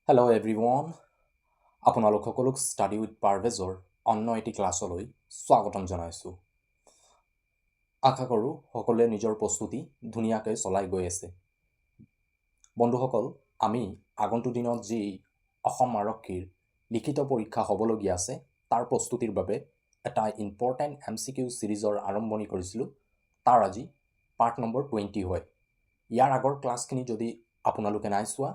Hello' everyone, আপোনালোক সকলোক study with পাৰভেজৰ অন্য এটি ক্লাছলৈ স্বাগতম জনাইছোঁ। আশা কৰোঁ সকলোৱে নিজৰ প্ৰস্তুতি ধুনীয়াকৈ চলাই গৈ আছে। বন্ধুসকল, আমি আগন্তুক দিনত যি অসম আৰক্ষীৰ লিখিত পৰীক্ষা হ'বলগীয়া আছে তাৰ প্ৰস্তুতিৰ বাবে এটা ইম্পৰ্টেণ্ট MCQ ছিৰিজৰ আৰম্ভণি কৰিছিলোঁ। তাৰ আজি পাৰ্ট নম্বৰ 20 হয়। ইয়াৰ আগৰ ক্লাছখিনি যদি আপোনালোকে নাই চোৱা,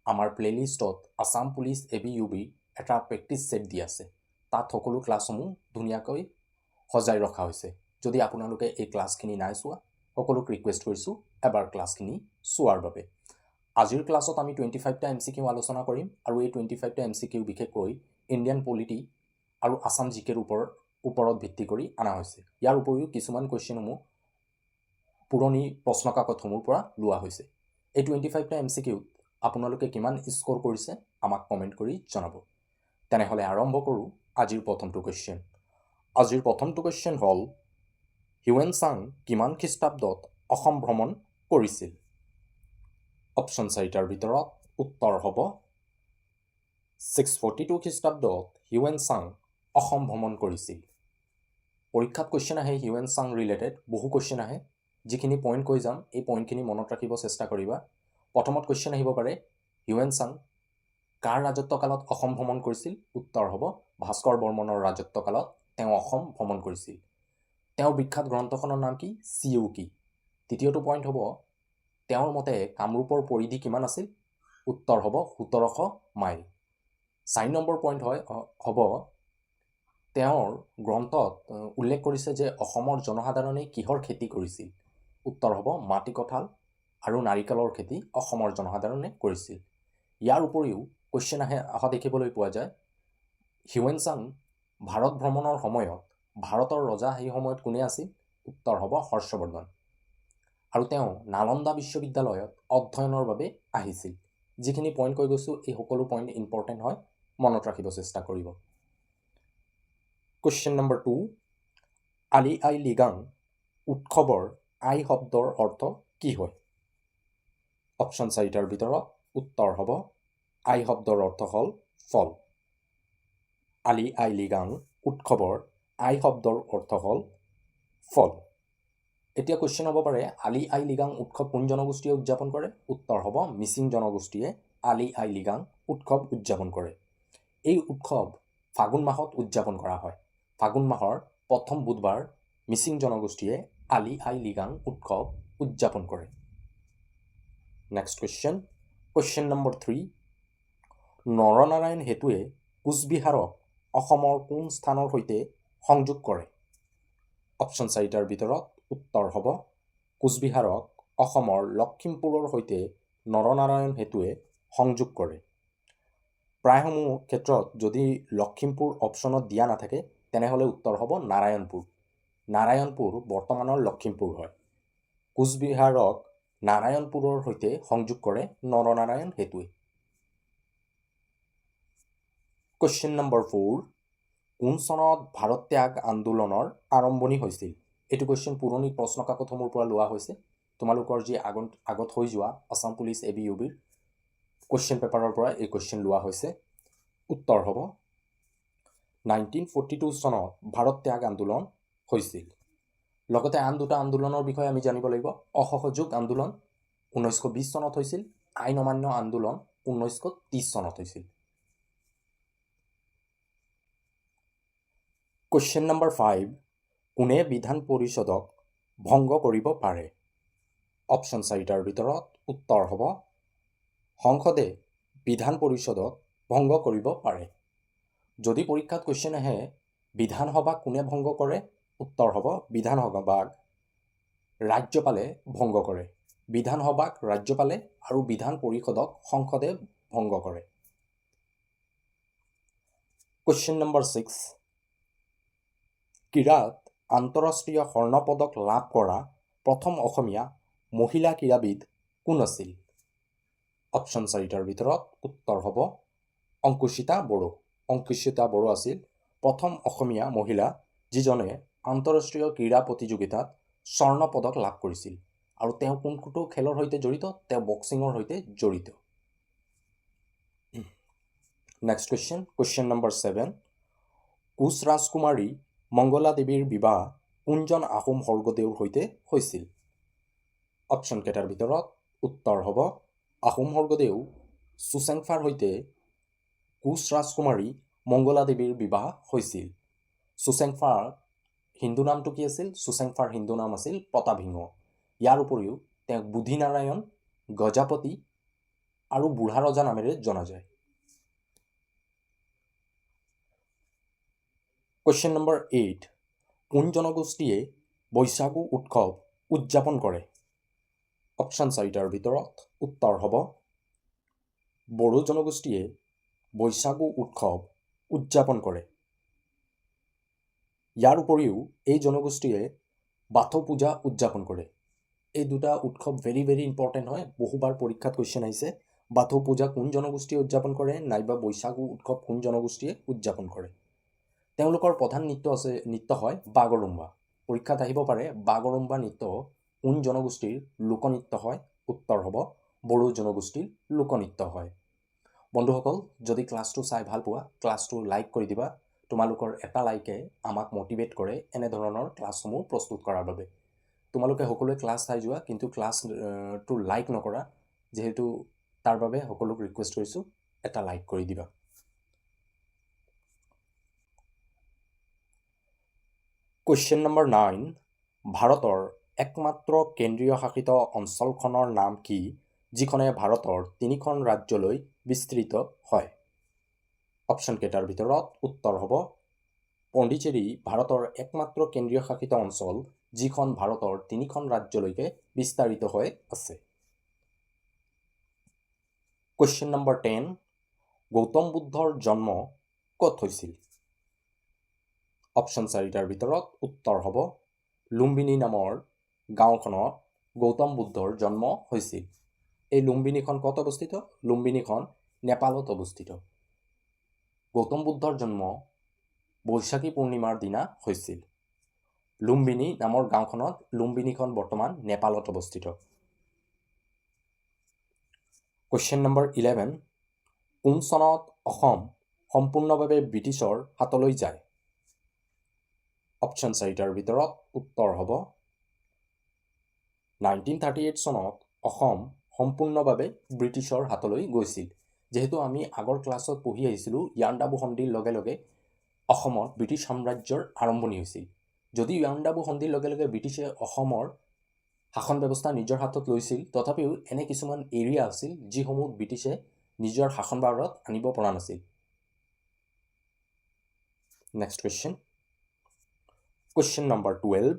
আমাৰ প্লে'লিষ্টত আছাম পুলিচ ABUB এটা প্ৰেক্টিছ ছেট দি আছে। তাত সকলো ক্লাছসমূহ ধুনীয়াকৈ সজাই ৰখা হৈছে। যদি আপোনালোকে এই ক্লাছখিনি নাই চোৱা, সকলোক ৰিকুৱেষ্ট কৰিছোঁ এবাৰ ক্লাছখিনি চোৱাৰ বাবে। আজিৰ ক্লাছত আমি 25টা MCQ আলোচনা কৰিম আৰু এই 25টা MCQ বিশেষকৈ ইণ্ডিয়ান পলিটি আৰু আছাম জিকেৰ ওপৰত ভিত্তি কৰি অনা হৈছে। ইয়াৰ উপৰিও কিছুমান কুৱেশ্যনসমূহ পুৰণি প্ৰশ্নকাকতসমূহৰ পৰা লোৱা হৈছে। এই 25টা MCQত আপোনালোকে কিমান স্ক'ৰ কৰিছে আমাক কমেণ্ট কৰি জনাব। তেনেহ'লে আৰম্ভ কৰোঁ আজিৰ প্ৰথমটো কুৱেশ্যন। আজিৰ প্ৰথমটো কুৱেশ্যন হ'ল, হিউৱেন চাং কিমান খ্ৰীষ্টাব্দত অসম ভ্ৰমণ কৰিছিল? অপশ্যন 4টাৰ ভিতৰত উত্তৰ হ'ব 642 খ্ৰীষ্টাব্দত হিউৱেন চাং অসম ভ্ৰমণ কৰিছিল। পৰীক্ষাত কুৱেশ্যন আহে হিউৱেন চাং ৰিলেটেড, বহু কুৱেশ্যন আহে। যিখিনি পইণ্ট কৈ যাম এই পইণ্টখিনি মনত ৰাখিব চেষ্টা কৰিবা। প্ৰথমত কুৱেশ্যন আহিব পাৰে, হিউৱেন চাং কাৰ ৰাজত্বকালত অসম ভ্ৰমণ কৰিছিল? উত্তৰ হ'ব ভাস্কৰ বৰ্মনৰ ৰাজত্বকালত তেওঁ অসম ভ্ৰমণ কৰিছিল। তেওঁৰ বিখ্যাত গ্ৰন্থখনৰ নাম কি? CUK। দ্বিতীয়টো পইণ্ট হ'ব, তেওঁৰ মতে কামৰূপৰ পৰিধি কিমান আছিল? উত্তৰ হ'ব 1700 মাইল। 4 নম্বৰ পইণ্ট হ'ব, তেওঁৰ গ্ৰন্থত উল্লেখ কৰিছে যে অসমৰ জনসাধাৰণে কিহৰ খেতি কৰিছিল? উত্তৰ হ'ব মাটি কঁঠাল আৰু নাৰিকলৰ খেতি অসমৰ জনসাধাৰণে কৰিছিল। ইয়াৰ উপৰিও কুৱেশ্যন অহা দেখিবলৈ পোৱা যায়, হিউৱেন চাং ভাৰত ভ্ৰমণৰ সময়ত ভাৰতৰ ৰজা সেই সময়ত কোনে আছিল? উত্তৰ হ'ব হৰ্ষবৰ্ধন। আৰু তেওঁ নালন্দা বিশ্ববিদ্যালয়ত অধ্যয়নৰ বাবে আহিছিল। যিখিনি পইণ্ট কৈ গৈছোঁ এই সকলো পইণ্ট ইম্পৰ্টেণ্ট হয়, মনত ৰাখিব চেষ্টা কৰিব। কুৱেশ্যন নম্বৰ 2, আলি আই লিগাং উৎসৱৰ আই শব্দৰ অৰ্থ কি হয়? অপশ্যন 4টাৰ ভিতৰত উত্তৰ হ'ব আই শব্দৰ অৰ্থ হ'ল ফল। আলি আই লিগাং উৎসৱৰ আই শব্দৰ অৰ্থ হ'ল ফল। এতিয়া কুৱেশ্যন হ'ব পাৰে, আলি আই লিগাং উৎসৱ কোন জনগোষ্ঠীয়ে উদযাপন কৰে? উত্তৰ হ'ব মিচিং জনগোষ্ঠীয়ে আলি আই লিগাং উৎসৱ উদযাপন কৰে। এই উৎসৱ ফাগুন মাহত উদযাপন কৰা হয়। ফাগুন মাহৰ প্ৰথম বুধবাৰ মিচিং জনগোষ্ঠীয়ে আলি আই লিগাং উৎসৱ উদযাপন কৰে। Next question, question number 3, Naranarayan সেতুৱে কোচবিহাৰক অসমৰ কোন স্থানৰ সৈতে সংযোগ কৰে? অপশ্যন 4টাৰ ভিতৰত উত্তৰ হ'ব কোচবিহাৰক অসমৰ লখিমপুৰৰ সৈতে নৰনাৰায়ণ সেতুৱে সংযোগ কৰে। প্ৰায়সমূহ ক্ষেত্ৰত যদি লখিমপুৰ অপশ্যনত দিয়া নাথাকে তেনেহ'লে উত্তৰ হ'ব নাৰায়ণপুৰ। নাৰায়ণপুৰ বৰ্তমানৰ লখিমপুৰ হয়। কোচবিহাৰক নাৰায়ণপুৰৰ সৈতে সংযোগ কৰে নৰনাৰায়ণ সেতুৱে। কুৱেশ্যন নম্বৰ 4, কোন চনত ভাৰত ত্যাগ আন্দোলনৰ আৰম্ভণি হৈছিল? এইটো কুৱেশ্যন পুৰণি প্ৰশ্নকাকতসমূহৰ পৰা লোৱা হৈছে। তোমালোকৰ যি আগত হৈ যোৱা আছাম পুলিচ ABUBৰ কুৱেশ্যন পেপাৰৰ পৰা এই কুৱেশ্যন লোৱা হৈছে। উত্তৰ হ'ব 1942 চনত ভাৰত ত্যাগ আন্দোলন হৈছিল। লগতে আন দুটা আন্দোলনৰ বিষয়ে আমি জানিব লাগিব। অসহযোগ আন্দোলন 1920 চনত হৈছিল, আইন অমান্য আন্দোলন 1930 চনত হৈছিল। কুৱেশ্যন নম্বৰ 5, কোনে বিধান পৰিষদক ভংগ কৰিব পাৰে? অপশ্যন 4টাৰ ভিতৰত উত্তৰ হ'ব সংসদে বিধান পৰিষদক ভংগ কৰিব পাৰে। যদি পৰীক্ষাত কুৱেশ্যন আহে বিধানসভাক কোনে ভংগ কৰে? উত্তৰ হ'ব বিধানসভাক ৰাজ্যপালে ভংগ কৰে। বিধানসভাক ৰাজ্যপালে আৰু বিধান পৰিষদক সংসদে ভংগ কৰে। কুৱেশ্যন নম্বৰ 6, ক্ৰীড়াত আন্তঃৰাষ্ট্ৰীয় স্বৰ্ণ পদক লাভ কৰা প্ৰথম অসমীয়া মহিলা ক্ৰীড়াবিদ কোন আছিল? অপশ্যন 4টাৰ ভিতৰত উত্তৰ হ'ব অংকুচিতা বড়ো। অংকুচিতা বড়ো আছিল প্ৰথম অসমীয়া মহিলা যিজনে আন্তঃৰাষ্ট্ৰীয় ক্ৰীড়া প্ৰতিযোগিতাত স্বৰ্ণ পদক লাভ কৰিছিল। আৰু তেওঁ কোনটো খেলৰ সৈতে জড়িত? তেওঁ বক্সিঙৰ সৈতে জড়িত। নেক্সট কুৱেশ্যন নম্বৰ 7 কোচ ৰাজকুমাৰী মংগলা দেৱীৰ বিবাহ কোনজন আহোম স্বৰ্গদেউৰ সৈতে হৈছিল? অপশ্যন কেইটাৰ ভিতৰত উত্তৰ হ'ব আহোম স্বৰ্গদেউ চুচেংফাৰ সৈতে কোচ ৰাজকুমাৰী মংগলা দেৱীৰ বিবাহ হৈছিল। চুচেংফাৰ হিন্দু নামটো কি আছিল? চুচেংফাৰ হিন্দু নাম আছিল প্ৰতাপসিংহ। ইয়াৰ উপৰিও তেওঁক বুধিনাৰায়ণ, গজাপতি আৰু বুঢ়া ৰজা নামেৰে জনা যায়। কুৱেশ্যন নম্বৰ 8 কোন জনগোষ্ঠীয়ে বৈশাগু উৎসৱ উদযাপন কৰে? অপশ্যন 4টাৰ ভিতৰত উত্তৰ হ'ব বড়ো জনগোষ্ঠীয়ে বৈশাগু উৎসৱ উদযাপন কৰে। ইয়াৰ উপৰিও এই জনগোষ্ঠীয়ে বাথৌ পূজা উদযাপন কৰে। এই দুটা উৎসৱ ভেৰি ইম্পৰ্টেণ্ট হয়, বহুবাৰ পৰীক্ষাত কুৱেশ্যন আহিছে। বাথৌ পূজা কোন জনগোষ্ঠীয়ে উদযাপন কৰে, নাইবা বৈশাগু উৎসৱ কোন জনগোষ্ঠীয়ে উদযাপন কৰে। তেওঁলোকৰ প্ৰধান নৃত্য হয় বাগৰুম্বা। পৰীক্ষাত আহিব পাৰে বাগৰুম্বা নৃত্য কোন জনগোষ্ঠীৰ লোকনৃত্য হয়? উত্তৰ হ'ব বড়ো জনগোষ্ঠীৰ লোকনৃত্য হয়। বন্ধুসকল, যদি ক্লাছটো চাই ভাল পোৱা ক্লাছটো লাইক কৰি দিবা। তোমালোকৰ এটা লাইকে আমাক মটিভেট কৰে এনেধৰণৰ ক্লাছসমূহ প্ৰস্তুত কৰাৰ বাবে। তোমালোকে সকলোৱে ক্লাছ চাই যোৱা, কিন্তু ক্লাছটো লাইক নকৰা। যিহেতু তাৰ বাবে সকলোক ৰিকুৱেষ্ট কৰিছোঁ এটা লাইক কৰি দিবা। কুৱেশ্যন নম্বৰ 9 ভাৰতৰ একমাত্ৰ কেন্দ্ৰীয় শাসিত অঞ্চলখনৰ নাম কি, যিখনে ভাৰতৰ 3খন ৰাজ্যলৈ বিস্তৃত হয়? অপশ্যন কেইটাৰ ভিতৰত উত্তৰ হ'ব পণ্ডিচেৰী ভাৰতৰ একমাত্ৰ কেন্দ্ৰীয় শাসিত অঞ্চল, যিখন ভাৰতৰ 3খন ৰাজ্যলৈকে বিস্তাৰিত হৈ আছে। কুৱেশ্যন নম্বৰ 10 গৌতম বুদ্ধৰ জন্ম ক'ত হৈছিল? অপশ্যন 4টাৰ ভিতৰত উত্তৰ হ'ব লুম্বিনী নামৰ গাঁওখনত গৌতম বুদ্ধৰ জন্ম হৈছিল। এই লুম্বিনীখন ক'ত অৱস্থিত? লুম্বিনীখন নেপালত অৱস্থিত। গৌতম বুদ্ধৰ জন্ম বৈশাখী পূৰ্ণিমাৰ দিনা হৈছিল। লুম্বিনী নামৰ গাঁওখনত লুম্বিনীখন বৰ্তমান নেপালত অৱস্থিত। কুৱেশ্যন নম্বৰ 11 কোন চনত অসম সম্পূৰ্ণভাৱে ব্ৰিটিছৰ হাতলৈ যায়? অপশ্যন 4টাৰ ভিতৰত উত্তৰ হ'ব 1938 চনত অসম সম্পূৰ্ণভাৱে ব্ৰিটিছৰ হাতলৈ গৈছিল। যিহেতু আমি আগৰ ক্লাছত পঢ়ি আহিছিলোঁ ইয়াণ্ডাবু সন্ধিৰ লগে লগে অসমত ব্ৰিটিছ সাম্ৰাজ্যৰ আৰম্ভণি হৈছিল। যদিও ইয়াণ্ডাবু সন্ধিৰ লগে লগে ব্ৰিটিছে অসমৰ শাসন ব্যৱস্থা নিজৰ হাতত লৈছিল, তথাপিও এনে কিছুমান এৰিয়া আছিল যিসমূহ ব্ৰিটিছে নিজৰ শাসনভাৰত আনিব পৰা নাছিল। নেক্সট কুৱেশ্যন নম্বৰ 12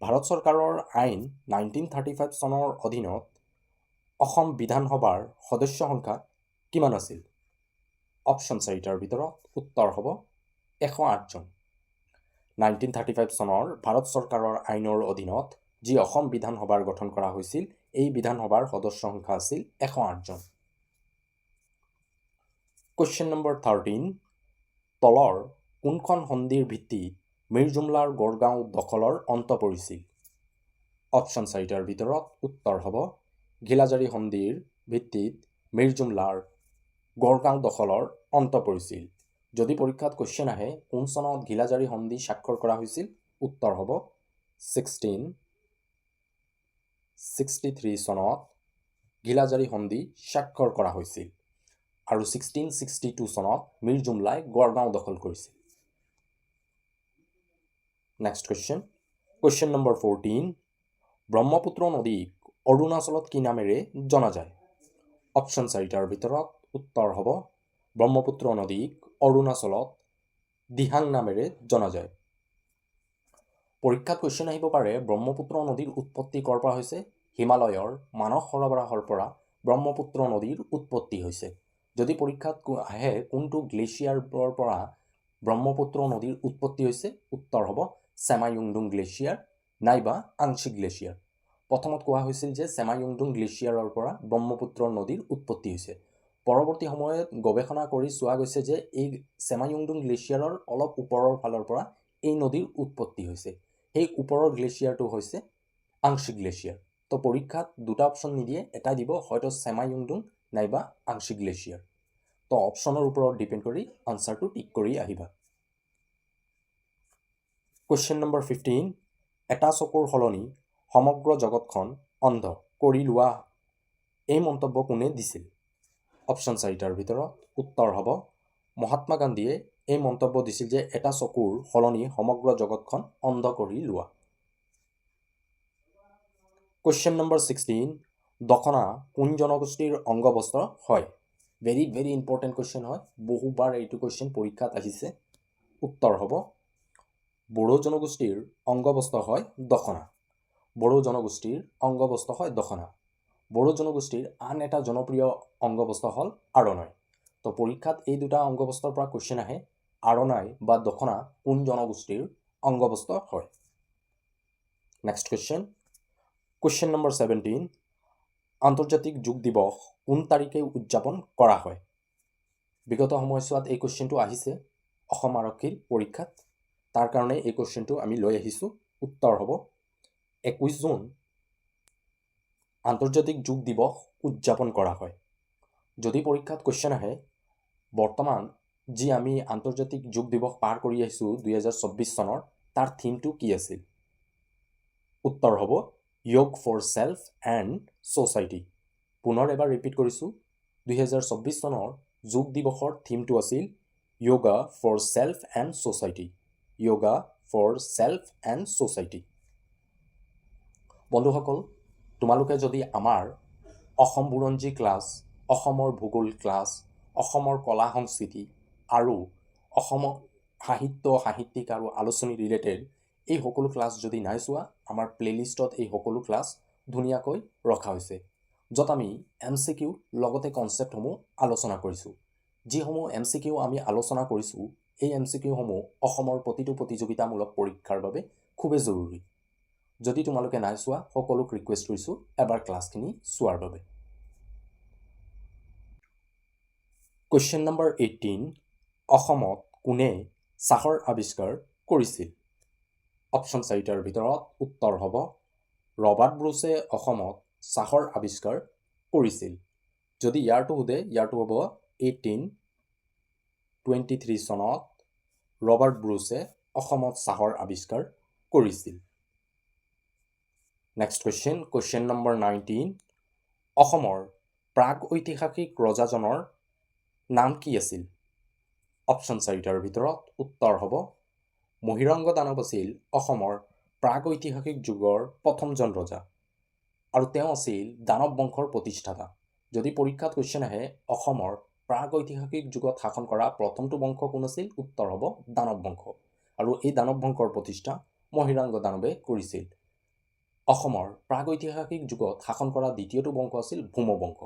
ভাৰত চৰকাৰৰ আইন 1935 চনৰ অধীনত অসম বিধানসভাৰ সদস্য সংখ্যা কিমান আছিল? অপশ্যন 4টাৰ ভিতৰত উত্তৰ হ'ব 108 জন। 1935 চনৰ ভাৰত চৰকাৰৰ আইনৰ অধীনত যি অসম বিধানসভাৰ গঠন কৰা হৈছিল, এই বিধানসভাৰ সদস্য সংখ্যা আছিল 108 জন। কুৱেশ্যন নম্বৰ 13 তলৰ কোনখন সন্ধিৰ ভিত্তিত মিৰ জুমলাৰ গড়গাঁও দখলৰ অন্ত পৰিছিল? অপশ্যন 4টাৰ ভিতৰত উত্তৰ হ'ব ঘিলাজাৰী সন্ধিৰ ভিত্তিত মিৰ জুমলাৰ গড়গাঁও দখলৰ অন্ত পৰিছিল। যদি পৰীক্ষাত কুৱেশ্যন আহে কোন চনত ঘিলাজাৰী সন্ধি স্বাক্ষৰ কৰা হৈছিল? উত্তৰ হ'ব 1663 চনত ঘিলাজাৰী সন্ধি স্বাক্ষৰ কৰা হৈছিল আৰু 1662 চনত মিৰ জুমলাই গড়গাঁও দখল কৰিছিল। নেক্সট কুৱেশ্যন নম্বৰ 14 ব্ৰহ্মপুত্ৰ নদীক অৰুণাচলত কি নামেৰে জনা যায়? অপশ্যন 4টাৰ ভিতৰত উত্তৰ হ'ব ব্ৰহ্মপুত্ৰ নদীক অৰুণাচলত দিহাং নামেৰে জনা যায়। পৰীক্ষাত কুৱেশ্যন আহিব পাৰে ব্ৰহ্মপুত্ৰ নদীৰ উৎপত্তি ক'ৰ পৰা হৈছে? হিমালয়ৰ মানস সৰবৰাহৰ পৰা ব্ৰহ্মপুত্ৰ নদীৰ উৎপত্তি হৈছে। যদি পৰীক্ষাত আহে কোনটো গ্লেছিয়াৰৰ পৰা ব্ৰহ্মপুত্ৰ নদীৰ উৎপত্তি হৈছে? উত্তৰ হ'ব ছেমাইয়ুংডুং গ্লেছিয়াৰ নাইবা আংশিক গ্লেছিয়াৰ। প্ৰথমত কোৱা হৈছিল যে ছেমাইয়ুংডুং গ্লেছিয়াৰৰ পৰা ব্ৰহ্মপুত্ৰ নদীৰ উৎপত্তি হৈছে। পৰৱৰ্তী সময়ত গৱেষণা কৰি চোৱা গৈছে যে এই ছেমাইয়ুংডুং গ্লেছিয়াৰৰ অলপ ওপৰৰ ফালৰ পৰা এই নদীৰ উৎপত্তি হৈছে। সেই ওপৰৰ গ্লেছিয়াৰটো হৈছে আংশিক গ্লেছিয়াৰ। তো পৰীক্ষাত দুটা অপশ্যন নিদিয়ে, এটা দিব হয়তো ছেমাইয়ুংডুং নাইবা আংশিক গ্লেচিয়াৰ। তো অপশ্যনৰ ওপৰত ডিপেণ্ড কৰি আনচাৰটো টিক কৰি আহিবা। কুৱেশ্যন নম্বৰ 15, এটা চকুৰ সলনি সমগ্ৰ জগতখন অন্ধ কৰি লোৱা এই মন্তব্য কোনে দিছিল? অপশ্যন 4টাৰ ভিতৰত উত্তৰ হ'ব মহাত্মা গান্ধীয়ে এই মন্তব্য দিছিল যে এটা চকুৰ সলনি সমগ্ৰ জগতখন অন্ধ কৰি লোৱা। কুৱেশ্যন নম্বৰ 16, দখনা কোন জনগোষ্ঠীৰ অংগবস্ত্ৰ হয়? ভেৰি ভেৰি ইম্পৰ্টেণ্ট কুৱেশ্যন হয়, বহুবাৰ এইটো কুৱেশ্যন পৰীক্ষাত আহিছে। উত্তৰ হ'ব বড়ো জনগোষ্ঠীৰ অংগবস্ত্ৰ হয় দখনা। বড়ো জনগোষ্ঠীৰ অংগবস্ত্ৰ হয় দখনা। বড়ো জনগোষ্ঠীৰ আন এটা জনপ্ৰিয় অংগবস্ত্ৰ হ'ল আৰণাই। তো পৰীক্ষাত এই দুটা অংগবস্ত্ৰৰ পৰা কুৱেশ্যন আহে, আৰণাই বা দখনা কোন জনগোষ্ঠীৰ অংগবস্ত্ৰ হয়? নেক্সট কুৱেশ্যন, কুৱেশ্যন নম্বৰ 17, আন্তৰ্জাতিক যোগ দিৱস কোন তাৰিখে উদযাপন কৰা হয়? বিগত সময়ছোৱাত এই কুৱেশ্যনটো আহিছে অসম আৰক্ষীৰ পৰীক্ষাত, তাৰ কাৰণে এই কুৱেশ্যনটো আমি লৈ আহিছোঁ। উত্তৰ হ'ব 21 জুন আন্তৰ্জাতিক যোগ দিৱস উদযাপন কৰা হয়। যদি পৰীক্ষাত কুৱেশ্যন আহে বৰ্তমান যি আমি আন্তৰ্জাতিক যোগ দিৱস পাৰ কৰি আহিছোঁ 2024 চনৰ, তাৰ থিমটো কি আছিল? উত্তৰ হ'ব য়োগ ফৰ ছেল্ফ এণ্ড ছ'চাইটি। পুনৰ এবাৰ ৰিপিট কৰিছোঁ, 2024 চনৰ যোগ দিৱসৰ থিমটো আছিল yoga for self and society. Yoga for self and society. বন্ধুসকল, তোমালোকে যদি আমাৰ অসম বুৰঞ্জী ক্লাছ, অসমৰ ভূগোল ক্লাছ, অসমৰ কলা সংস্কৃতি আৰু অসমৰ সাহিত্য, সাহিত্যিক আৰু আলোচনী ৰিলেটেড এই সকলো ক্লাছ যদি নাই চোৱা, আমাৰ প্লেলিষ্টত এই সকলো ক্লাছ ধুনীয়াকৈ ৰখা হৈছে, য'ত আমি MCQ লগতে কনচেপ্টসমূহ আলোচনা কৰিছোঁ। যিসমূহ MCQ আমি আলোচনা কৰিছোঁ, এই MCQসমূহ অসমৰ প্ৰতিটো প্ৰতিযোগিতামূলক পৰীক্ষাৰ বাবে খুবেই জৰুৰী। যদি তোমালোকে নাই চোৱা, সকলোক ৰিকুৱেষ্ট কৰিছোঁ এবাৰ ক্লাছখিনি চোৱাৰ বাবে। কুৱেশ্যন নম্বৰ 18, অসমত কোনে চাহৰ আৱিষ্কাৰ কৰিছিল? অপশ্যন 4টাৰ ভিতৰত উত্তৰ হ'ব ৰবাৰ্ট ব্ৰুছে অসমত চাহৰ আৱিষ্কাৰ কৰিছিল। যদি ইয়াৰটো সোধে, ইয়াৰটো হ'ব 1823 চনত ৰবাৰ্ট ব্ৰুছে অসমত চাহৰ আৱিষ্কাৰ কৰিছিল। নেক্সট কুৱেশ্যন, কুৱেশ্যন নম্বৰ 19, অসমৰ প্ৰাগ ঐতিহাসিক ৰজাজনৰ নাম কি আছিল? অপশ্যন 4টাৰ ভিতৰত উত্তৰ হ'ব মহিৰংগ দানৱ আছিল অসমৰ প্ৰাগ ঐতিহাসিক যুগৰ প্ৰথমজন ৰজা আৰু তেওঁ আছিল দানৱ বংশৰ প্ৰতিষ্ঠাতা। যদি পৰীক্ষাত কুৱেশ্যন আহে অসমৰ প্ৰাগ ঐতিহাসিক যুগত শাসন কৰা প্ৰথমটো বংশ কোন আছিল? উত্তৰ হ'ব দানৱ বংশ, আৰু এই দানৱ বংশৰ প্ৰতিষ্ঠা মহিৰংগ দানৱে কৰিছিল। অসমৰ প্ৰাগ ঐতিহাসিক যুগত শাসন কৰা দ্বিতীয়টো বংশ আছিল ভৌম বংশ,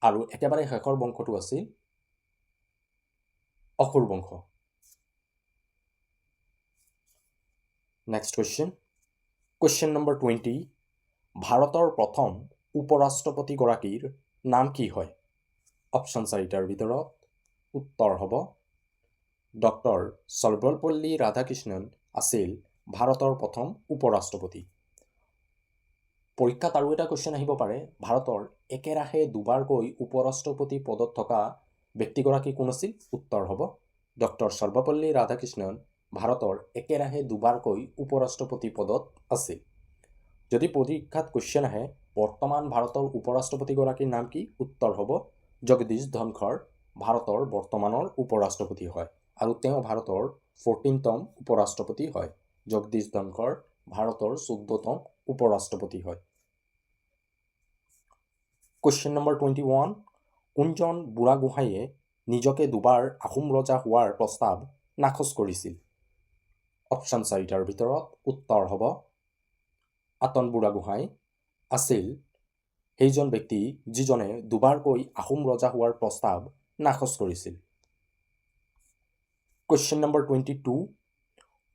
আৰু একেবাৰে শেষৰ বংশটো আছিল অসুৰ বংশ। নেক্সট কুৱেশ্যন, কুৱেশ্যন নম্বৰ 20, ভাৰতৰ প্ৰথম উপৰাষ্ট্ৰপতিগৰাকীৰ নাম কি হয়? অপশ্যন 4টাৰ ভিতৰত উত্তৰ হ'ব ডক্টৰ সৰ্বপল্লী ৰাধাকৃষ্ণন আছিল ভাৰতৰ প্ৰথম উপৰাষ্ট্ৰপতি। পৰীক্ষাত আৰু এটা কুৱেশ্যন আহিব পাৰে, ভাৰতৰ একেৰাহে দুবাৰকৈ উপৰাষ্ট্ৰপতি পদত থকা ব্যক্তিগৰাকী কোন আছিল? উত্তৰ হ'ব ডক্টৰ সৰ্বপল্লী ৰাধাকৃষ্ণন ভাৰতৰ একেৰাহে দুবাৰকৈ উপৰাষ্ট্ৰপতি পদত আছিল। যদি পৰীক্ষাত কুৱেশ্যন আহে বৰ্তমান ভাৰতৰ উপৰাষ্ট্ৰপতিগৰাকীৰ নাম কি? উত্তৰ হ'ব জগদীশ ধনখড় ভাৰতৰ বৰ্তমানৰ উপৰাষ্ট্ৰপতি হয়, আৰু তেওঁ ভাৰতৰ 14তম উপৰাষ্ট্ৰপতি হয়। জগদীশ ধনখড় ভাৰতৰ 14তম উপৰাষ্ট্ৰপতি হয়। কুৱেশ্যন নম্বৰ 21, কোনজন বুঢ়াগোহাঁইয়ে নিজকে দুবাৰ আহোম ৰজা হোৱাৰ প্ৰস্তাৱ নাকচ কৰিছিল? অপশ্যন 4টাৰ ভিতৰত উত্তৰ হ'ব আতন বুঢ়াগোহাঁই আছিল সেইজন ব্যক্তি যিজনে দুবাৰকৈ আহোম ৰজা হোৱাৰ প্ৰস্তাৱ নাকচ কৰিছিল। কুৱেশ্যন নম্বৰ 22,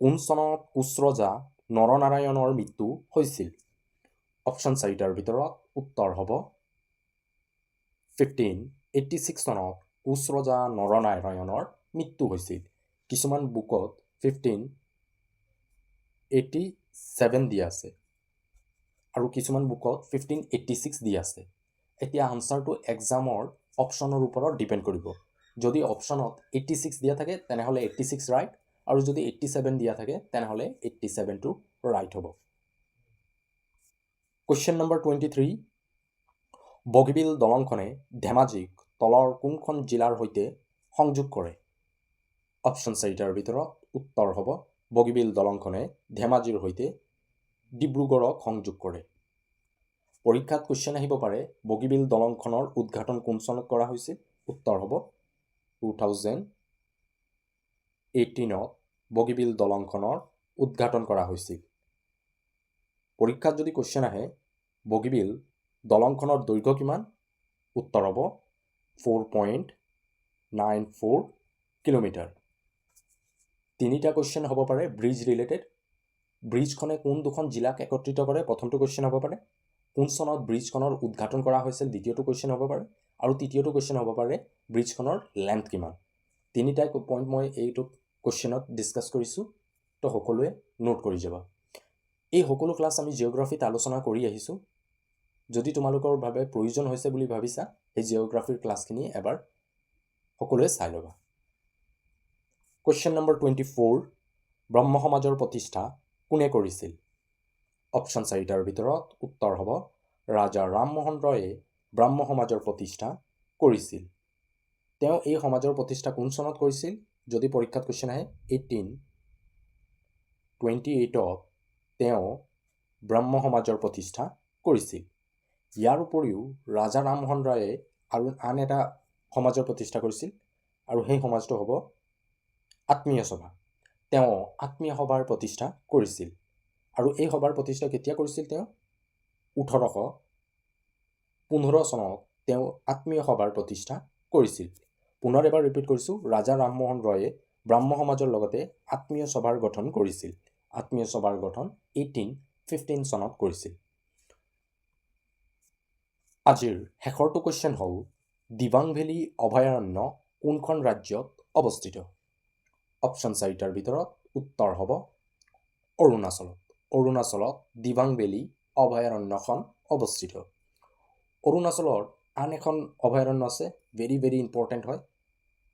কোন চনত কোচ ৰজা নৰনাৰায়ণৰ মৃত্যু হৈছিল? অপশ্যন 4টাৰ ভিতৰত উত্তৰ হ'ব 1586 চনত কোচ ৰজা নৰনাৰায়ণৰ মৃত্যু হৈছিল। কিছুমান বুকত 1587 দিয়া আছে আৰু কিছুমান বুকত 1586 দিয়া আছে। এতিয়া আনসাৰটো এক্সামৰ অপশ্যনৰ ওপৰত ডিপেণ্ড কৰিব। যদি অপশ্যনত 86 দিয়া থাকে তেনেহ'লে 86 ৰাইট, আৰু যদি 87 দিয়া থাকে তেনেহ'লে 87টো ৰাইট হ'ব। কুৱেশ্যন নম্বৰ 23, বগীবিল দলংখনে ধেমাজিক তলৰ কোনখন জিলাৰ সৈতে সংযোগ কৰে? অপশ্যন 4টাৰ ভিতৰত উত্তৰ হ'ব বগীবিল দলংখনে ধেমাজিৰ সৈতে ডিব্ৰুগড়ক সংযোগ কৰে। পৰীক্ষাত কুৱেশ্যন আহিব পাৰে বগীবিল দলংখনৰ উদ্ঘাটন কোন চনত কৰা হৈছিল? উত্তৰ হ'ব 2018ত বগীবিল দলংখনৰ উদ্ঘাটন কৰা হৈছিল। পৰীক্ষাত যদি কুৱেশ্যন আহে বগীবিল দলংখনৰ দৈৰ্ঘ্য কিমান? উত্তৰ হ'ব 4.94 কিলোমিটাৰ। তিনিটা কুৱেশ্যন হ'ব পাৰে ব্ৰিজ ৰিলেটেড। ব্ৰিজখনে কোন দুখন জিলাক একত্ৰিত কৰে? প্ৰথমটো কুৱেশ্যন হ'ব পাৰে। কোন চনত ব্ৰিজখনৰ উদ্ঘাটন কৰা হৈছিল? দ্বিতীয়টো কুৱেশ্যন হ'ব পাৰে। আৰু তৃতীয়টো কুৱেশ্যন হ'ব পাৰে ব্ৰিজখনৰ লেন্থ কিমান? তিনিটাই পইণ্ট মই এইটো কুৱেশ্যনত ডিছকাছ কৰিছোঁ, তো সকলোৱে নোট কৰি যাবা। এই সকলো ক্লাছ আমি জিঅ'গ্ৰাফীত আলোচনা কৰি আহিছোঁ। যদি তোমালোকৰ বাবে প্ৰয়োজন হৈছে বুলি ভাবিছা এই জিঅ'গ্ৰাফীৰ ক্লাছখিনি এবাৰ সকলোৱে চাই ল'বা। কুৱেশ্যন নম্বৰ 24, ব্ৰহ্ম সমাজৰ প্ৰতিষ্ঠা কোনে কৰিছিল? অপশ্যন 4টাৰ ভিতৰত উত্তৰ হ'ব ৰাজা ৰামমোহন ৰয়ে ব্ৰাহ্ম সমাজৰ প্ৰতিষ্ঠা কৰিছিল। তেওঁ এই সমাজৰ প্ৰতিষ্ঠা কোন চনত কৰিছিল? যদি পৰীক্ষাত কুৱেশ্যন আহে 1828ত তেওঁ ব্ৰাহ্ম সমাজৰ প্ৰতিষ্ঠা কৰিছিল। ইয়াৰ উপৰিও ৰাজা ৰামমোহন ৰায়ে আৰু আন এটা সমাজৰ প্ৰতিষ্ঠা কৰিছিল, আৰু সেই সমাজটো হ'ব আত্মীয় সভা। তেওঁ আত্মীয় সভাৰ প্ৰতিষ্ঠা কৰিছিল, আৰু এই সভাৰ প্ৰতিষ্ঠা কেতিয়া কৰিছিল? তেওঁ 1815 চনত তেওঁ আত্মীয় সভাৰ প্ৰতিষ্ঠা কৰিছিল। পুনৰ এবাৰ ৰিপিট কৰিছোঁ, ৰাজা ৰামমোহন ৰয়ে ব্ৰাহ্ম সমাজৰ লগতে আত্মীয় সভাৰ গঠন কৰিছিল। আত্মীয় সভাৰ গঠন 1815 চনত কৰিছিল। আজিৰ শেষৰটো কুৱেশ্যন হ'ল দিবাং ভেলী অভয়াৰণ্য কোনখন ৰাজ্যত অৱস্থিত? অপশ্যন 4টাৰ ভিতৰত উত্তৰ হ'ব অৰুণাচলত। অৰুণাচলত দিবাং ভেলী অভয়াৰণ্যখন অৱস্থিত। অৰুণাচলৰ আন এখন অভয়াৰণ্য আছে, ভেৰি ভেৰি ইম্পৰ্টেণ্ট হয়,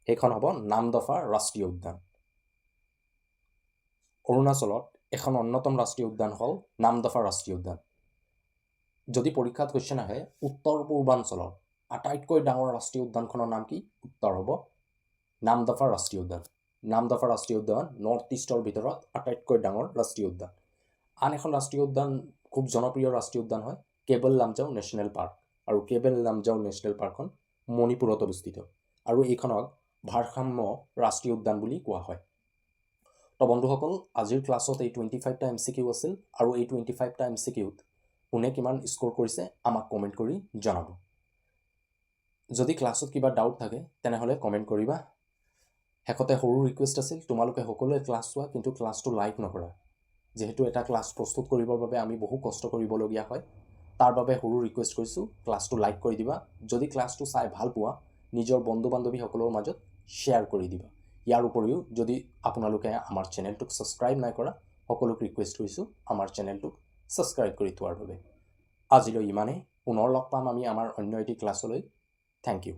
সেইখন হ'ব নামদফা ৰাষ্ট্ৰীয় উদ্যান। অৰুণাচলত এখন অন্যতম ৰাষ্ট্ৰীয় উদ্যান হ'ল নামদফা ৰাষ্ট্ৰীয় উদ্যান। যদি পৰীক্ষাত কুৱেশ্যন আহে উত্তৰ পূৰ্বাঞ্চলৰ আটাইতকৈ ডাঙৰ ৰাষ্ট্ৰীয় উদ্যানখনৰ নাম কি? উত্তৰ হ'ব নামদফা ৰাষ্ট্ৰীয় উদ্যান। নামদফা ৰাষ্ট্ৰীয় উদ্যান নৰ্থ ইষ্টৰ ভিতৰত আটাইতকৈ ডাঙৰ ৰাষ্ট্ৰীয় উদ্যান। আন এখন ৰাষ্ট্ৰীয় উদ্যান খুব জনপ্ৰিয় ৰাষ্ট্ৰীয় উদ্যান হয় কেবল লামজাও নেশ্যনেল পাৰ্ক, আৰু কেবল লামজাও নেশ্যনেল পাৰ্কখন মণিপুৰত অৱস্থিত, আৰু এইখনক ভাৰসাম্য ৰাষ্ট্ৰীয় উদ্যান বুলি কোৱা হয়। তো বন্ধুসকল, আজিৰ ক্লাছত এই 25টা MCQ আছিল, আৰু এই 25টা MCQত কোনে কিমান স্ক'ৰ কৰিছে আমাক কমেণ্ট কৰি জনাব। যদি ক্লাছত কিবা ডাউট থাকে তেনেহ'লে কমেণ্ট কৰিবা। শেষতে সৰু ৰিকুৱেষ্ট আছিল, তোমালোকে সকলোৱে ক্লাছ চোৱা কিন্তু ক্লাছটো লাইক নকৰা। যিহেতু এটা ক্লাছ প্ৰস্তুত কৰিবৰ বাবে আমি বহু কষ্ট কৰিবলগীয়া হয়, তাৰ বাবে সৰু ৰিকুৱেষ্ট কৰিছোঁ ক্লাছটো লাইক কৰি দিবা। যদি ক্লাছটো চাই ভাল পোৱা নিজৰ বন্ধু বান্ধৱীসকলৰ মাজত শ্বেয়াৰ কৰি দিবা। ইয়াৰ উপৰিও যদি আপোনালোকে আমাৰ চেনেলটোক ছাবস্ক্ৰাইব নাই কৰা, সকলোক ৰিকুৱেষ্ট কৰিছোঁ আমাৰ চেনেলটোক ছাবস্ক্ৰাইব কৰি থোৱাৰ বাবে। আজিলৈ ইমানেই। পুনৰ লগ পাম আমি আমাৰ অন্য এটি ক্লাছলৈ। Thank U.